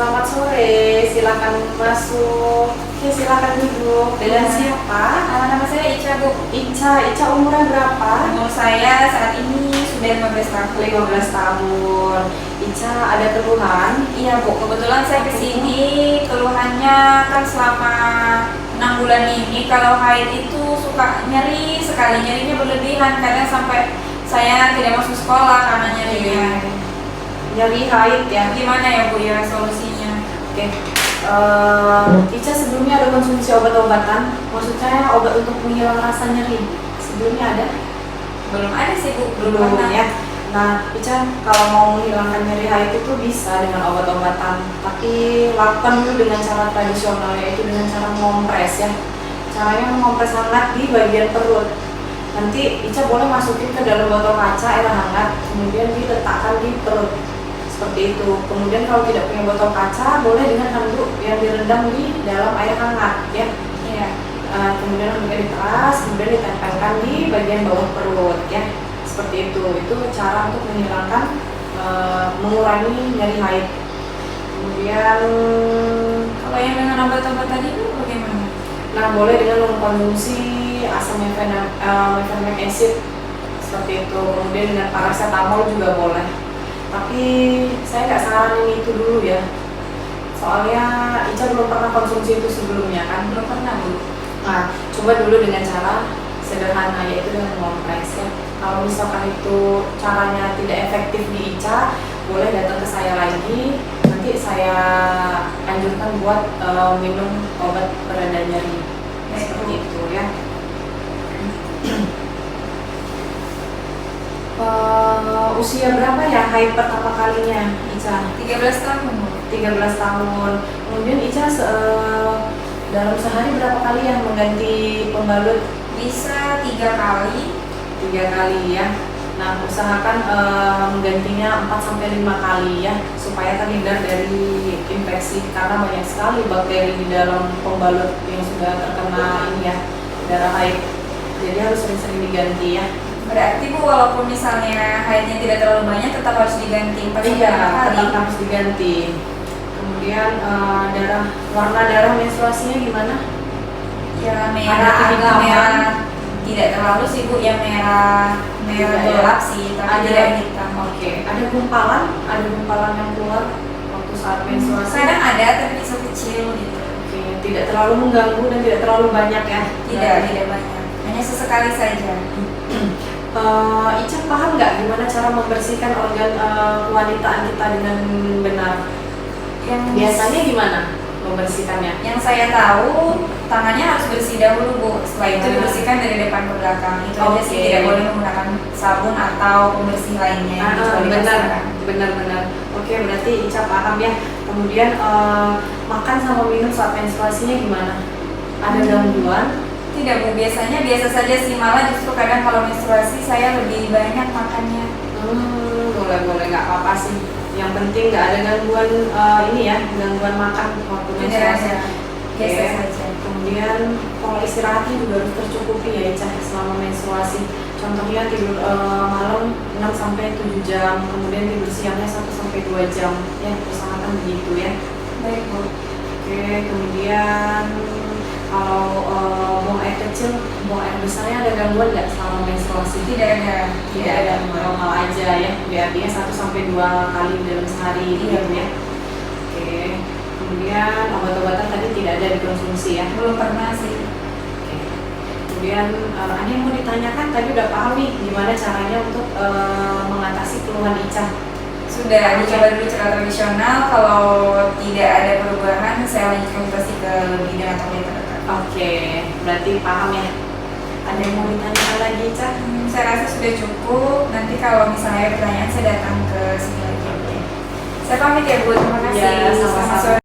Selamat sore, silakan masuk. Oke, silakan duduk. Dengan siapa? Nama saya Ica, Bu. Ica umurnya berapa? Umur saya saat ini sudah 15 tahun. 15 tahun. Ica ada keluhan? Iya, Bu. Kebetulan saya kesini keluhannya kan selama 6 bulan ini kalau haid itu suka nyeri sekali, nyerinya berlebihan, kadang sampai saya tidak masuk sekolah karena nyerinya. Nyeri haid ya? Gimana ya, Bu, ya solusinya? Oke. Ica sebelumnya ada konsumsi obat-obatan? Maksudnya obat untuk menghilang rasa nyeri? Sebelumnya ada? Belum ada sih, Bu. Belum pernah. ya. Nah, Ica kalau mau menghilangkan nyeri haid itu bisa dengan obat-obatan, tapi lakukan dulu dengan cara tradisional, yaitu dengan cara mengompres ya. Caranya mengompres hangat di bagian perut. Nanti Ica boleh masukin ke dalam botol kaca air hangat, kemudian diletakkan di perut seperti itu. Kemudian kalau tidak punya botol kaca, boleh dengan handuk yang direndam di dalam air hangat ya. Iya. Kemudian handuknya diperas, kemudian ditempelkan di bagian bawah perut ya. Seperti itu cara untuk menghilangkan mengurangi nyeri haid. Kemudian Kalau yang dengan obat-obat tadi, Bu, bagaimana? nah boleh dengan mengkonsumsi asam mefenamic acid seperti itu. Kemudian dengan paracetamol juga boleh. Tapi saya nggak saranin itu dulu ya. Soalnya Ica belum pernah konsumsi itu sebelumnya kan. Belum pernah, Bu. Nah, coba dulu dengan cara sederhana, yaitu dengan mengompres ya. Kalau misalkan itu caranya tidak efektif di Ica, boleh datang ke saya lagi. Nanti saya anjurkan buat minum obat pereda nyeri. Seperti itu ya. Usia berapa ya haid pertama kalinya Ica? 13 tahun, Bu. 13 tahun. Kemudian Ica dalam sehari berapa kali ya mengganti pembalut? Bisa 3 kali. 3 kali ya. Nah, usahakan menggantinya 4-5 kali ya, supaya terhindar dari infeksi, karena banyak sekali bakteri di dalam pembalut yang sudah terkena ini ya, darah haid. Jadi harus sering-sering diganti ya. Berarti, Bu, walaupun misalnya haidnya tidak terlalu banyak, tetap harus diganti 4 Iya, kali. tetap harus diganti. Kemudian warna darah menstruasinya gimana? Ya, Ada merah, agak kehitaman? merah. Tidak terlalu sih, Bu, ya merah Tidak, ya? gelap sih, tapi Ada. tidak hitam. Oke, ada gumpalan yang keluar waktu saat menstruasi. Kadang ada, tapi kecil gitu. Oke, tidak terlalu mengganggu dan tidak terlalu banyak ya? Tidak banyak. Hanya sesekali saja. Ica paham nggak gimana cara membersihkan organ kewanitaan kita dengan benar? Biasanya gimana membersihkannya? Yang saya tahu, tangannya harus bersih dahulu, Bu. Setelah itu dibersihkan dari depan ke belakang. Itu aja sih, Oke. tidak boleh menggunakan sabun atau pembersih lainnya yang kecuali masakan. Benar. Oke, berarti Ica paham ya. Kemudian makan sama minum saat menstruasinya gimana? Ada gangguan? Tidak, Bu. Biasanya biasa saja sih. Malah justru kadang kalau menstruasi saya lebih banyak makannya. Boleh nggak apa-apa sih. Yang penting nggak ada gangguan ini ya, gangguan makan waktu Tidak menstruasi. ada. Biasa Oke. saja. Kemudian pola istirahatnya juga harus tercukupi ya Ica selama menstruasi. Contohnya tidur malam 6-7 jam, kemudian tidur siangnya 1-2 jam. Ya, usahakan begitu ya. Baik, Bu. Oke, kemudian kalau buang air kecil, buang air besarnya ada gangguan nggak selama menstruasi? Tidak ada. Tidak ada, normal aja ya. Artinya 1-2 kali dalam sehari Iya. gitu ya. Oke. Kemudian obat-obatan tadi tidak ada dikonsumsi ya. Belum pernah sih. Oke. Kemudian ada yang mau ditanyakan, tadi udah paham nih gimana caranya untuk mengatasi keluhan Ica. Sudah dicoba dulu cara tradisional. Kalau tidak ada perubahan, saya lanjutkan konsultasi ke bidan atau klinik terdekat. Oke, berarti paham ya. Ada yang mau ditanyakan lagi Ica? Saya rasa sudah cukup. Nanti kalau misalnya ada pertanyaan, saya datang ke sini lagi. Saya pamit ya, Bu. Terima kasih. Ya, sama-sama. Selamat sore.